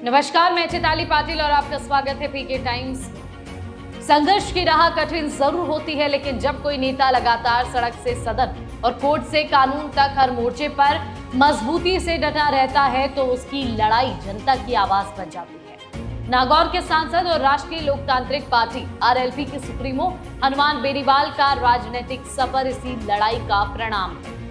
नमस्कार, मैं चैताली पाटिल और आपका स्वागत है पीके टाइम्स। संघर्ष की राह कठिन जरूर होती है, लेकिन जब कोई नेता लगातार सड़क से सदन और कोर्ट से कानून तक हर मोर्चे पर मजबूती से डटा रहता है तो उसकी लड़ाई जनता की आवाज बन जाती है। नागौर के सांसद और राष्ट्रीय लोकतांत्रिक पार्टी आरएलपी के सुप्रीमो हनुमान बेनीवाल का राजनीतिक सफर इसी लड़ाई का परिणाम है।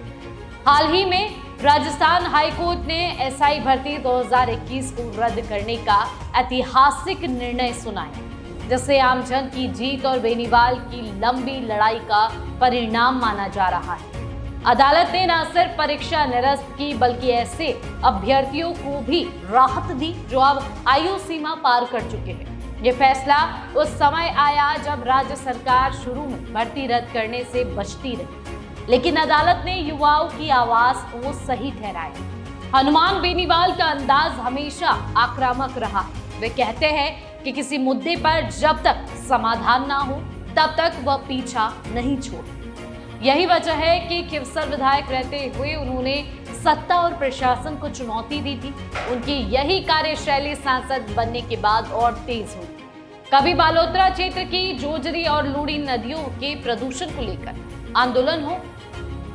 हाल ही में राजस्थान हाईकोर्ट ने एसआई भर्ती 2021 को रद्द करने का ऐतिहासिक निर्णय सुनाया, जिसे आमजन की जीत और बेनीवाल की लंबी लड़ाई का परिणाम माना जा रहा है। अदालत ने न सिर्फ परीक्षा निरस्त की, बल्कि ऐसे अभ्यर्थियों को भी राहत दी जो अब आयु सीमा पार कर चुके हैं। ये फैसला उस समय आया जब राज्य सरकार शुरू में भर्ती रद्द करने से बचती रही, लेकिन अदालत ने युवाओं की आवाज को सही ठहराया। हनुमान बेनीवाल का अंदाज हमेशा आक्रामक रहा है। वे कहते हैं कि किसी मुद्दे पर जब तक समाधान ना हो तब तक वह पीछा नहीं छोड़ते। यही वजह है कि खिवसर विधायक रहते हुए उन्होंने सत्ता और प्रशासन को चुनौती दी थी। उनकी यही कार्यशैली सांसद बनने के बाद और तेज हुई। कभी बालोतरा क्षेत्र की जोजरी और लूड़ी नदियों के प्रदूषण को लेकर आंदोलन हो,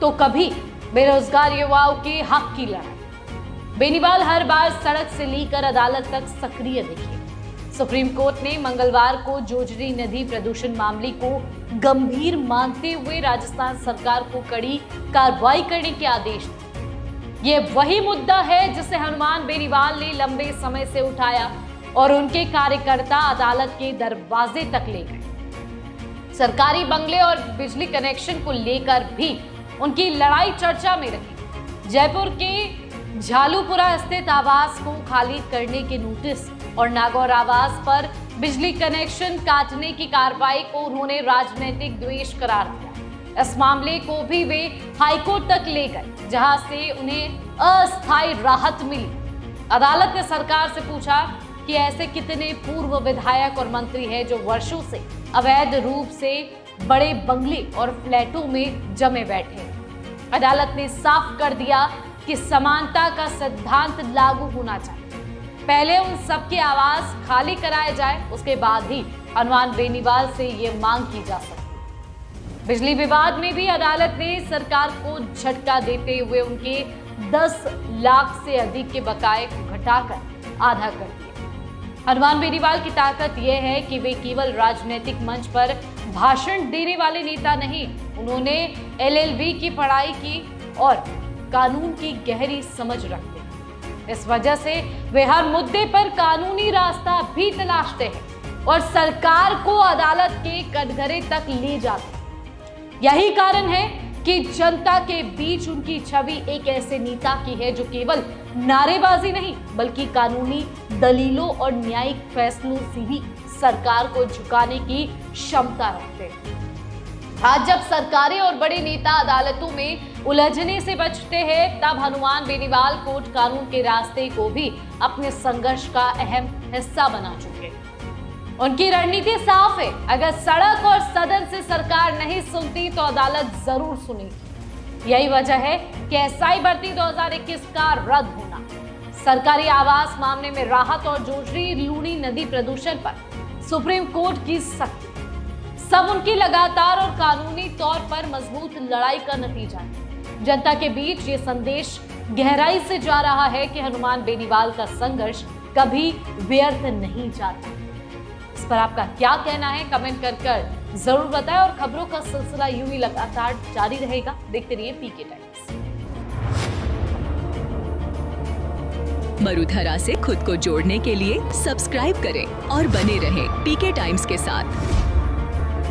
तो कभी बेरोजगार युवाओं के हक की लड़ाई। बेनीवाल हर बार सड़क से लेकर अदालत तक सक्रिय दिखे। सुप्रीम कोर्ट ने मंगलवार को जोजरी नदी प्रदूषण मामले को गंभीर मानते हुए राजस्थान सरकार को कड़ी कार्रवाई करने के आदेश दिए। ये वही मुद्दा है जिसे हनुमान बेनीवाल ने लंबे समय से उठाया और उनके कार्यकर्ता अदालत के दरवाजे तक ले गए। सरकारी बंगले और बिजली कनेक्शन को लेकर भी उनकी लड़ाई चर्चा में रही। जयपुर के झालूपुरा स्थित आवास को खाली करने के नोटिस और नागौर आवास पर बिजली कनेक्शन काटने की कार्रवाई को उन्होंने राजनीतिक द्वेष करार दिया। इस मामले को भी वे हाईकोर्ट तक ले गए, जहां से उन्हें अस्थायी राहत मिली। अदालत ने सरकार से पूछा कि ऐसे कितने पूर्व विधायक और मंत्री हैं जो वर्षों से अवैध रूप से बड़े बंगले और फ्लैटों में जमे बैठे हैं। अदालत ने साफ कर दिया कि समानता का सिद्धांत लागू होना चाहिए। पहले उन सबके आवास खाली कराए जाए, उसके बाद ही हनुमान बेनीवाल से ये मांग की जा सकती। बिजली विवाद में भी अदालत ने सरकार को झटका देते हुए उनके 10 लाख से अधिक के बकाये को घटाकर आधा कर दिया। हनुमान बेनीवाल की ताकत यह है कि वे केवल राजनीतिक मंच पर भाषण देने वाले नेता नहीं, उन्होंने एलएलबी की पढ़ाई की और कानून की गहरी समझ रखते हैं। इस वजह से वे हर मुद्दे पर कानूनी रास्ता भी तलाशते हैं और सरकार को अदालत के कटघरे तक ले जाते हैं। यही कारण है कि जनता के बीच उनकी छवि एक ऐसे नेता की है जो केवल नारेबाजी नहीं, बल्कि कानूनी दलीलों और न्यायिक फैसलों से भी सरकार को झुकाने की क्षमता रखते हैं। आज जब सरकारें और बड़े नेता अदालतों में उलझने से बचते हैं, तब हनुमान बेनीवाल कोर्ट कानून के रास्ते को भी अपने संघर्ष का अहम हिस्सा बना चुके हैं। उनकी रणनीति साफ है, अगर सड़क और सदन से सरकार नहीं सुनती तो अदालत जरूर सुनेगी। यही वजह है कि एसआई भर्ती 2021 का रद्द होना, सरकारी आवास मामले में राहत और जोजरी लूड़ी नदी प्रदूषण पर सुप्रीम कोर्ट की सख्ती, सब उनकी लगातार और कानूनी तौर पर मजबूत लड़ाई का नतीजा है। जनता के बीच ये संदेश गहराई से जा रहा है कि हनुमान बेनीवाल का संघर्ष कभी व्यर्थ नहीं जाता। इस पर आपका क्या कहना है, कमेंट कर जरूर बताएं और खबरों का सिलसिला यूं ही लगातार जारी रहेगा। देखते रहिए पीके टाइम्स। मरुधरा से खुद को जोड़ने के लिए सब्सक्राइब करें और बने रहें पीके टाइम्स के साथ।